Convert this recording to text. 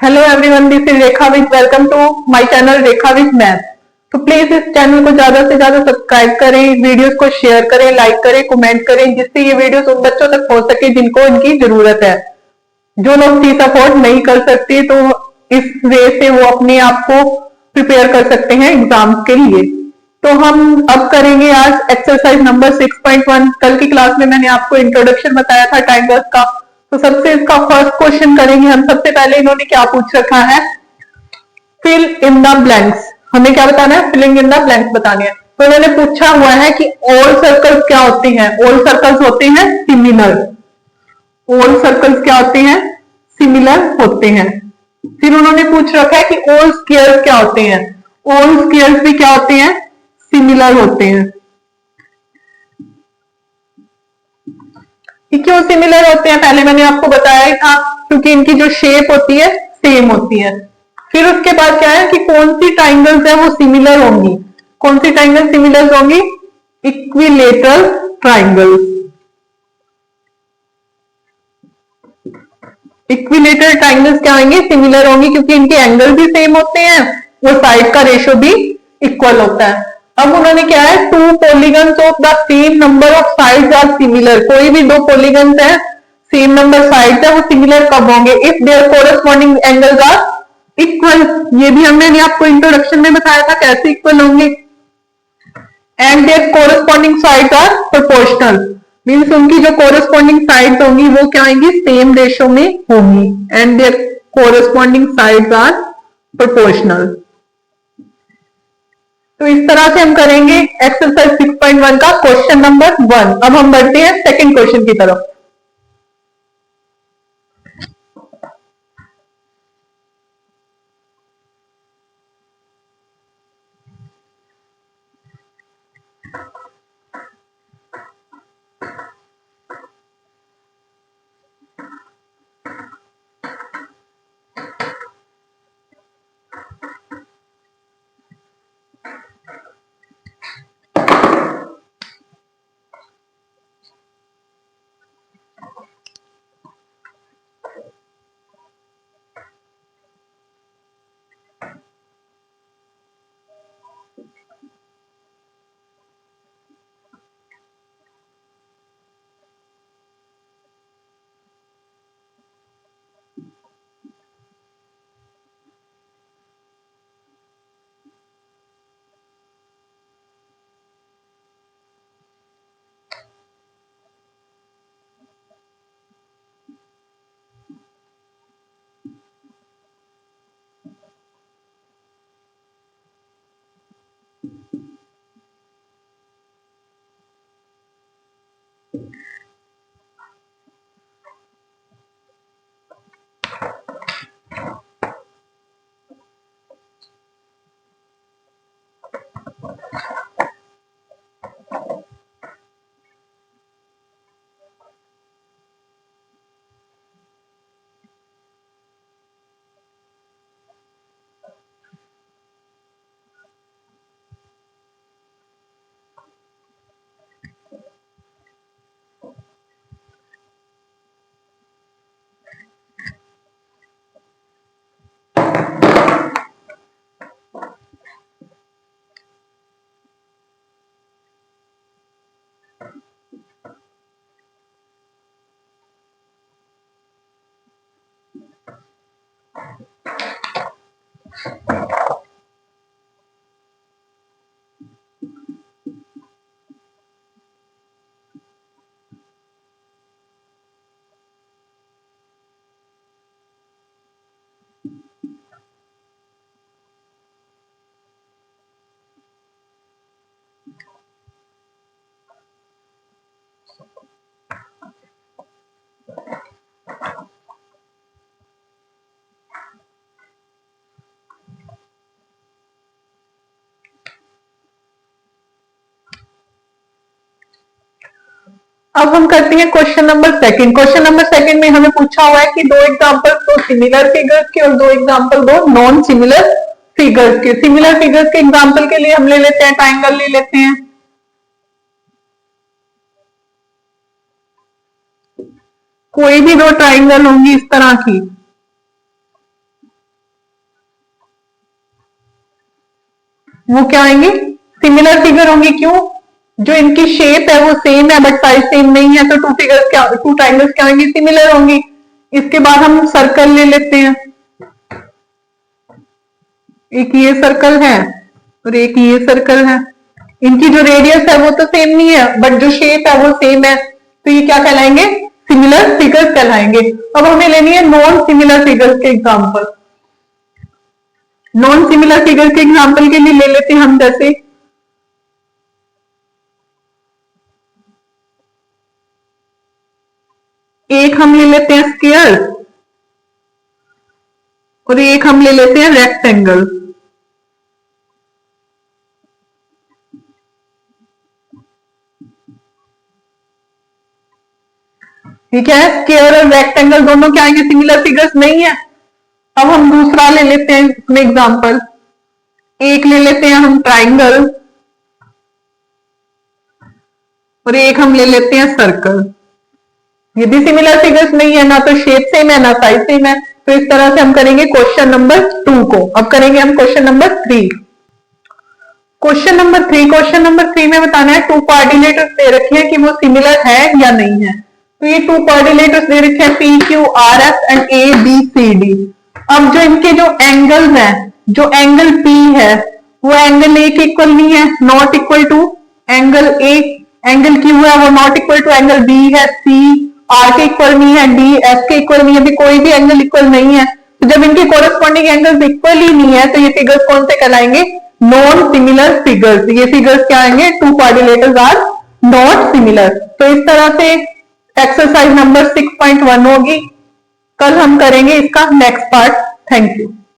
Hello everyone, this is Rekha with welcome to my channel Rekha with math. तो please इस channel को ज्यादा से ज्यादा सब्सक्राइब करें, वीडियोस को शेयर करें, लाइक करें, कमेंट करें, जिससे ये वीडियोस उन बच्चों तक पहुंच सके जिनको इनकी जरूरत है। जो लोग फीस अफोर्ड नहीं कर सकते तो इस वे से वो अपने आप को प्रिपेयर कर सकते हैं एग्जाम्स के लिए। तो हम अब करेंगे आज एक्सरसाइज नंबर 6.1। कल की क्लास में मैंने आपको इंट्रोडक्शन बताया था ट्राइंगल्स का। तो सबसे इसका फर्स्ट क्वेश्चन करेंगे हम। सबसे पहले इन्होंने क्या पूछ रखा है, फिल इन द ब्लैंक्स। हमें क्या बताना है, फिलिंग इन द ब्लैंक्स बताने हैं। तो इन्होंने पूछा हुआ है कि ऑल सर्कल्स क्या होते हैं। ऑल सर्कल्स होते हैं सिमिलर। ऑल सर्कल्स क्या होते हैं, सिमिलर होते हैं। फिर उन्होंने पूछ रखा है कि ऑल स्क्वायर्स क्या होते हैं। ऑल स्क्वायर्स भी क्या होते हैं, सिमिलर होते हैं। ये क्यों सिमिलर होते हैं, पहले मैंने आपको बताया ही था, क्योंकि इनकी जो शेप होती है सेम होती है। फिर उसके बाद क्या है कि कौन सी ट्राइंगल्स है वो सिमिलर होंगी। कौन सी ट्राइंगल सिमिलर होंगी, इक्विलेटरल ट्राइंगल्स। इक्विलेटरल ट्राइंगल्स क्या होंगे, सिमिलर होंगी, क्योंकि इनके एंगल भी सेम होते हैं और साइड का रेशो भी इक्वल होता है। अब उन्होंने क्या है, two polygons of the same number of sides are similar. कोई भी दो पॉलीगन्स है, सेम नंबर साइड्स है, वो सिमिलर कब होंगे, if their corresponding angles are equal. ये भी हमने आपको इंट्रोडक्शन में बताया था कैसे इक्वल होंगे। And their corresponding sides are proportional, means उनकी जो कोरस्पॉन्डिंग साइड्स होंगी वो क्या होंगी, सेम रेशो में होंगी। And their corresponding sides are proportional. तो इस तरह से हम करेंगे एक्सरसाइज 6.1 का क्वेश्चन नंबर 1। अब हम बढ़ते हैं सेकंड क्वेश्चन की तरफ। अब हम करते हैं question number second. Question number second में हमें पूछा हुआ है कि दो एग्जांपल दो सिमिलर फिगर्स के और दो एग्जांपल दो नॉन सिमिलर फिगर्स के। सिमिलर फिगर्स के एग्जांपल के लिए हम ले लेते हैं ट्राइंगल ले लेते हैं। कोई भी दो ट्राइंगल होंगी इस तरह की, वो क्या आएंगे, सिमिलर फिगर होंगी। क्यों, जो इनकी शेप है वो सेम है बट साइज सेम नहीं है, तो टू फिगर्स क्या, टू ट्राइंगल्स क्या होंगी, सिमिलर होंगी। इसके बाद हम सर्कल ले लेते हैं, एक ये सर्कल है और एक ये सर्कल है, इनकी जो रेडियस है वो तो सेम नहीं है बट जो शेप है वो सेम है, तो ये क्या कहलाएंगे, सिमिलर फिगर्स कहलाएंगे। अब हमें लेनी है नॉन सिमिलर फिगर्स के एग्जांपल। नॉन सिमिलर फिगर्स के एग्जांपल के लिए ले लेते हैं हम, जैसे एक हम ले लेते हैं स्क्वायर और एक हम ले लेते हैं रेक्टेंगल। ठीक है, स्क्वायर और रेक्टेंगल दोनों क्या आएंगे, सिमिलर फिगर्स नहीं है। अब हम दूसरा ले लेते हैं इसमें एग्जांपल, एक ले लेते हैं हम ट्राइंगल और एक हम ले लेते हैं सर्कल। ये भी सिमिलर फिगर्स नहीं है, ना तो शेप सेम है ना साइज सेम है, तो इस तरह से हम करेंगे क्वेश्चन नंबर 2 को। अब करेंगे हम क्वेश्चन नंबर 3। क्वेश्चन नंबर 3 में बताना है टू कोऑर्डिनेटर्स दे रखे हैं कि वो सिमिलर है या नहीं है। तो ये टू कोऑर्डिनेटर्स दे रखे हैं P Q R S and A B C D. अब जो इनके जो एंगल्स हैं, जो एंगल पी है वो एंगल ए के इक्वल नहीं है, not equal to angle A. Angle Q है वो not equal to angle B है, सी आर के इक्वल नहीं है, डी एस के इक्वल नहीं है, भी कोई भी एंगल इक्वल नहीं है। तो जब इनके कोरस्पॉन्डिंग एंगल्स इक्वल ही नहीं है तो ये फिगर्स कौन से कहलाएंगे, नॉन सिमिलर फिगर्स। ये फिगर्स क्या आएंगे, two coordinators are not similar. तो इस तरह से एक्सरसाइज नंबर 6.1 होगी। कल हम करेंगे इसका नेक्स्ट पार्ट। Thank you.